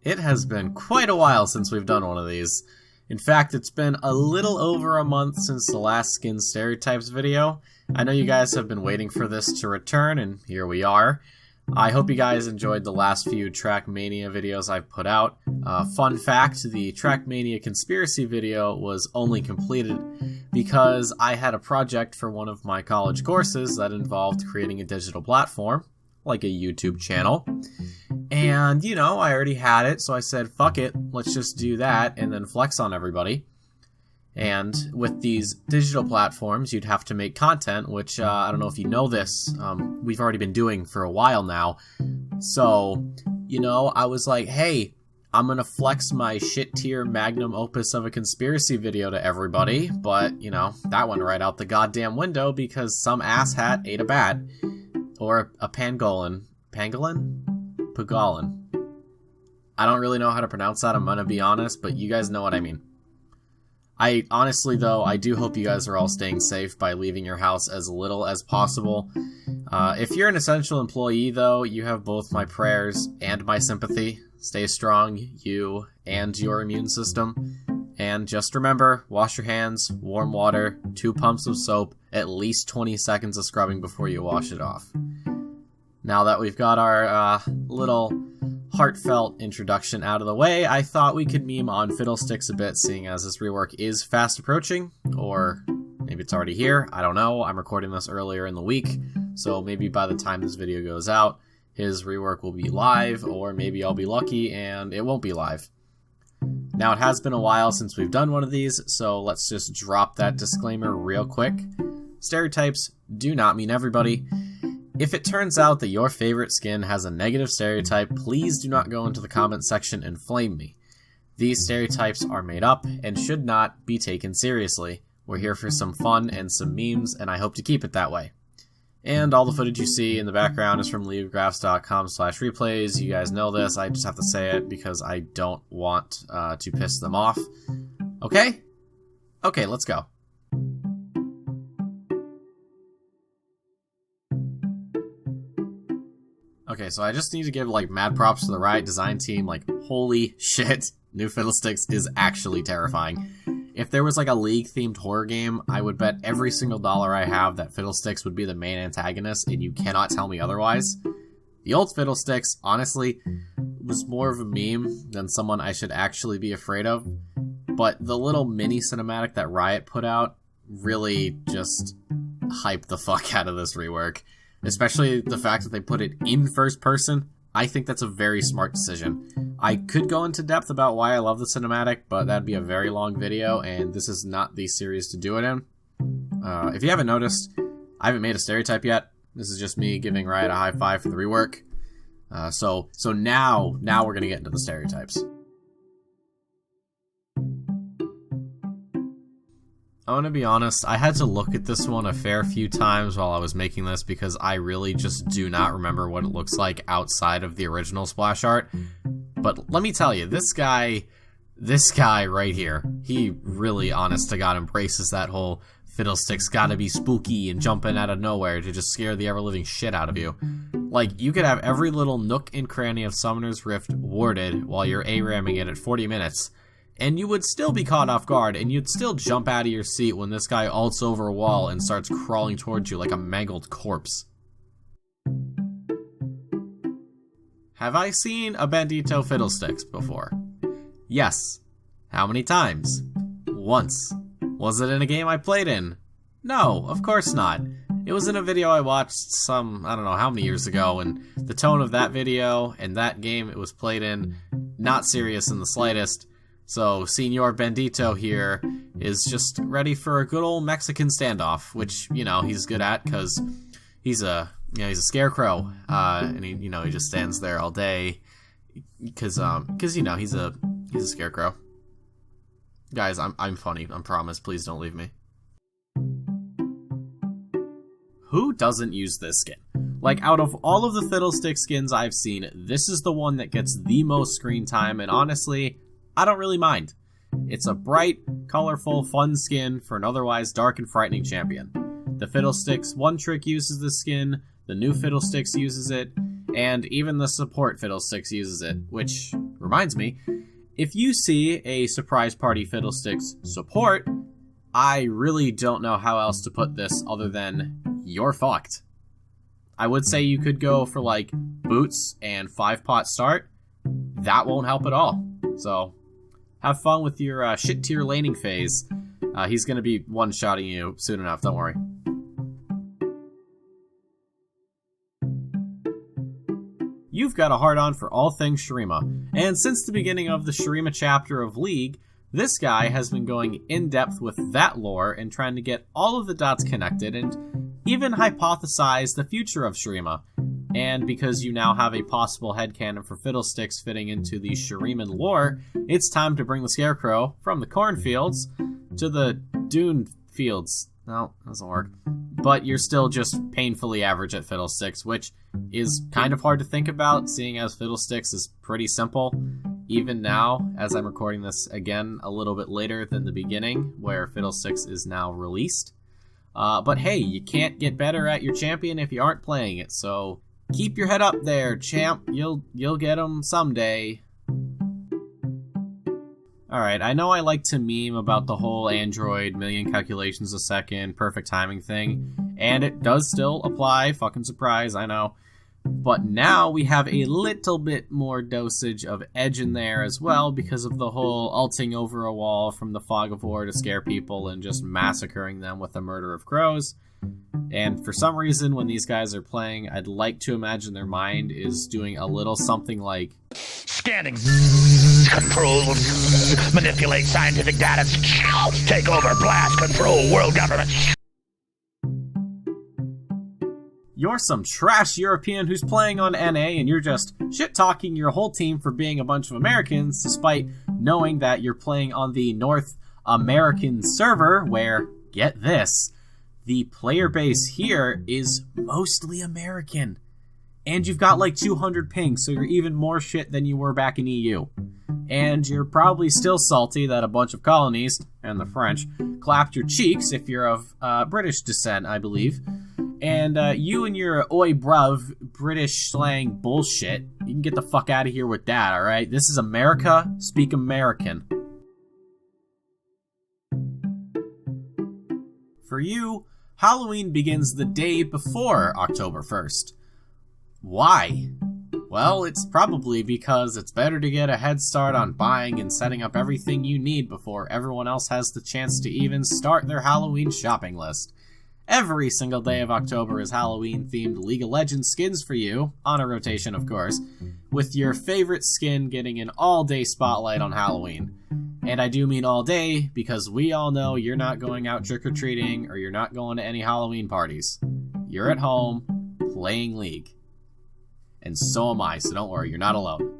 It has been quite a while since we've done one of these. In fact, it's been a little over a month since the last Skin Stereotypes video. I know you guys have been waiting for this to return, and here we are. I hope you guys enjoyed the last few Trackmania videos I've put out. Fun fact, the Trackmania conspiracy video was only completed because I had a project for one of my college courses that involved creating a digital platform, like a YouTube channel. And, you know, I already had it, so I said, fuck it, let's just do that and then flex on everybody. And with these digital platforms, you'd have to make content, which I don't know if you know this, we've already been doing for a while now. So, you know, I was like, hey, I'm gonna flex my shit tier magnum opus of a conspiracy video to everybody, but, you know, that went right out the goddamn window because some asshat ate a bat. Or a pangolin. Pangolin? Pangolin. I don't really know how to pronounce that, I'm gonna be honest, but you guys know what I mean. I honestly, though, I do hope you guys are all staying safe by leaving your house as little as possible. If you're an essential employee, though, you have both my prayers and my sympathy. Stay strong, you and your immune system. And just remember, wash your hands, warm water, 2 pumps of soap, at least 20 seconds of scrubbing before you wash it off. Now that we've got our little heartfelt introduction out of the way, I thought we could meme on Fiddlesticks a bit, seeing as this rework is fast approaching, or maybe it's already here, I don't know. I'm recording this earlier in the week, so maybe by the time this video goes out, his rework will be live, or maybe I'll be lucky and it won't be live. Now, it has been a while since we've done one of these, so let's just drop that disclaimer real quick. Stereotypes do not mean everybody. If it turns out that your favorite skin has a negative stereotype, please do not go into the comment section and flame me. These stereotypes are made up and should not be taken seriously. We're here for some fun and some memes, and I hope to keep it that way. And all the footage you see in the background is from leavegraphs.com/replays. You guys know this, I just have to say it because I don't want to piss them off. Okay? Okay, let's go. Okay, so I just need to give, like, mad props to the Riot design team. Like, holy shit, new Fiddlesticks is actually terrifying. If there was, like, a League-themed horror game, I would bet every single dollar I have that Fiddlesticks would be the main antagonist, and you cannot tell me otherwise. The old Fiddlesticks, honestly, was more of a meme than someone I should actually be afraid of. But the little mini-cinematic that Riot put out really just hyped the fuck out of this rework. Especially the fact that they put it in first person. I think that's a very smart decision. I could go into depth about why I love the cinematic, but that'd be a very long video, and this is not the series to do it in. If you haven't noticed, I haven't made a stereotype yet. This is just me giving Riot a high five for the rework. So now we're gonna get into the stereotypes. I want to be honest, I had to look at this one a fair few times while I was making this because I really just do not remember what it looks like outside of the original splash art. But let me tell you, this guy right here, he really, honest to God, embraces that whole Fiddlesticks gotta be spooky and jumping out of nowhere to just scare the ever-living shit out of you. Like, you could have every little nook and cranny of Summoner's Rift warded while you're A-ramming it at 40 minutes. And you would still be caught off guard, and you'd still jump out of your seat when this guy ults over a wall and starts crawling towards you like a mangled corpse. Have I seen a Bandito Fiddlesticks before? Yes. How many times? Once. Was it in a game I played in? No, of course not. It was in a video I watched some, I don't know how many years ago, and the tone of that video and that game it was played in, not serious in the slightest. So, Senor Bandito here is just ready for a good old Mexican standoff, which, you know, he's good at, because he's a scarecrow, and he just stands there all day, because you know, he's a scarecrow. Guys, I'm funny, I promise, please don't leave me. Who doesn't use this skin? Like, out of all of the Fiddlestick skins I've seen, this is the one that gets the most screen time, and honestly, I don't really mind. It's a bright, colorful, fun skin for an otherwise dark and frightening champion. The Fiddlesticks One Trick uses this skin, the new Fiddlesticks uses it, and even the support Fiddlesticks uses it, which reminds me, if you see a Surprise Party Fiddlesticks support, I really don't know how else to put this other than you're fucked. I would say you could go for like boots and 5-pot start. That won't help at all. So have fun with your shit tier laning phase. He's going to be one-shotting you soon enough, don't worry. You've got a hard-on for all things Shurima, and since the beginning of the Shurima chapter of League, this guy has been going in-depth with that lore and trying to get all of the dots connected and even hypothesize the future of Shurima. And because you now have a possible headcanon for Fiddlesticks fitting into the Shuriman lore, it's time to bring the Scarecrow from the cornfields to the dune fields. No, doesn't work. But you're still just painfully average at Fiddlesticks, which is kind of hard to think about, seeing as Fiddlesticks is pretty simple. Even now, as I'm recording this again a little bit later than the beginning, where Fiddlesticks is now released. But hey, you can't get better at your champion if you aren't playing it, so keep your head up there, champ. You'll get him someday. Alright, I know I like to meme about the whole Android million calculations a second, perfect timing thing, and it does still apply, fucking surprise, I know. But now we have a little bit more dosage of edge in there as well because of the whole ulting over a wall from the Fog of War to scare people and just massacring them with a murder of crows. And for some reason, when these guys are playing, I'd like to imagine their mind is doing a little something like scanning, control, manipulate scientific data, take over, blast, control, world government. You're some trash European who's playing on NA and you're just shit-talking your whole team for being a bunch of Americans despite knowing that you're playing on the North American server where, get this, the player base here is mostly American. And you've got like 200 ping, so you're even more shit than you were back in EU. And you're probably still salty that a bunch of colonies, and the French, clapped your cheeks if you're of British descent, I believe. And you and your oi bruv British slang bullshit, you can get the fuck out of here with that, alright? This is America, speak American. For you, Halloween begins the day before October 1st. Why? Well, it's probably because it's better to get a head start on buying and setting up everything you need before everyone else has the chance to even start their Halloween shopping list. Every single day of October is Halloween-themed League of Legends skins for you, on a rotation of course, with your favorite skin getting an all-day spotlight on Halloween. And I do mean all day, because we all know you're not going out trick-or-treating, or you're not going to any Halloween parties. You're at home, playing League. And so am I, so don't worry, you're not alone.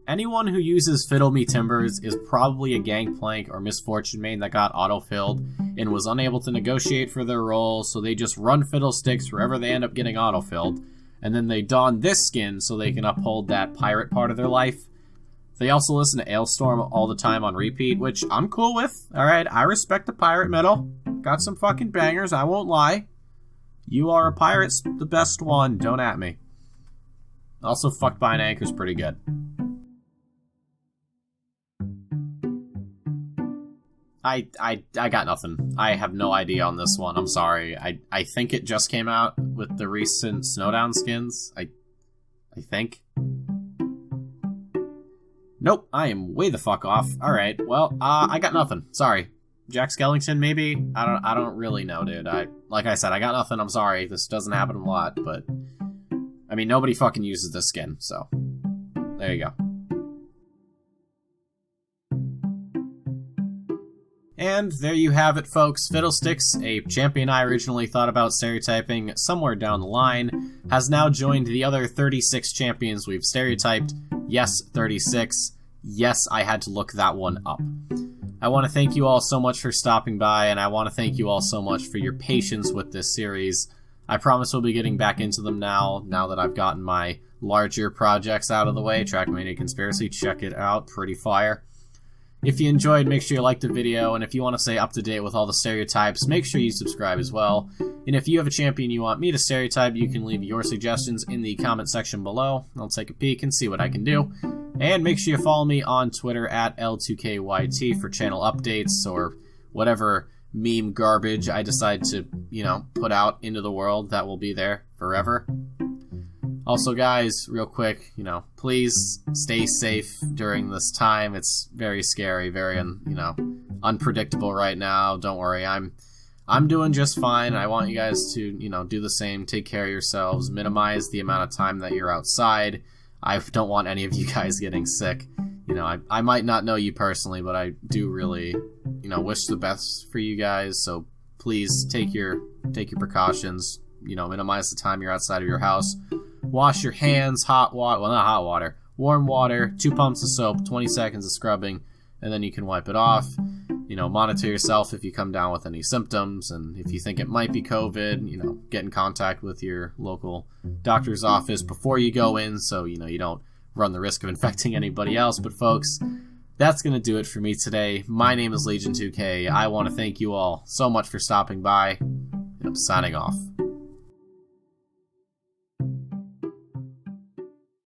Anyone who uses Fiddle Me Timbers is probably a Gangplank or Misfortune main that got auto-filled and was unable to negotiate for their role, so they just run Fiddlesticks wherever they end up getting auto-filled, and then they don this skin so they can uphold that pirate part of their life. They also listen to Ailstorm all the time on repeat, which I'm cool with. Alright, I respect the pirate metal. Got some fucking bangers, I won't lie. You are a pirate's the best one, don't at me. Also, Fuck By an Anchor's pretty good. I got nothing. I have no idea on this one. I'm sorry. I think it just came out with the recent Snowdown skins. I think. Nope, I am way the fuck off. Alright, well, I got nothing. Sorry. Jack Skellington, maybe? I don't really know, dude. Like I said, I got nothing. I'm sorry. This doesn't happen a lot, but I mean, nobody fucking uses this skin, so there you go. And there you have it, folks. Fiddlesticks, a champion I originally thought about stereotyping somewhere down the line, has now joined the other 36 champions we've stereotyped. Yes, 36. Yes, I had to look that one up. I want to thank you all so much for stopping by, and I want to thank you all so much for your patience with this series. I promise we'll be getting back into them now that I've gotten my larger projects out of the way. Trackmania Conspiracy, check it out, pretty fire. If you enjoyed, make sure you like the video, and if you want to stay up to date with all the stereotypes, make sure you subscribe as well. And if you have a champion you want me to stereotype, you can leave your suggestions in the comment section below. I'll take a peek and see what I can do. And make sure you follow me on Twitter at L2KYT for channel updates or whatever meme garbage I decide to, put out into the world. That will be there forever. Also, guys, real quick, please stay safe during this time. It's very scary, very, unpredictable right now. Don't worry, I'm doing just fine. I want you guys to, do the same. Take care of yourselves. Minimize the amount of time that you're outside. I don't want any of you guys getting sick. I might not know you personally, but I do really, wish the best for you guys. So please take your precautions. Minimize the time you're outside of your house. Wash your hands, hot water, well, not hot water, warm water, 2 pumps of soap, 20 seconds of scrubbing, and then you can wipe it off. Monitor yourself if you come down with any symptoms, and if you think it might be COVID, get in contact with your local doctor's office before you go in so, you don't run the risk of infecting anybody else. But folks, that's going to do it for me today. My name is Legion2K. I want to thank you all so much for stopping by, and I'm signing off.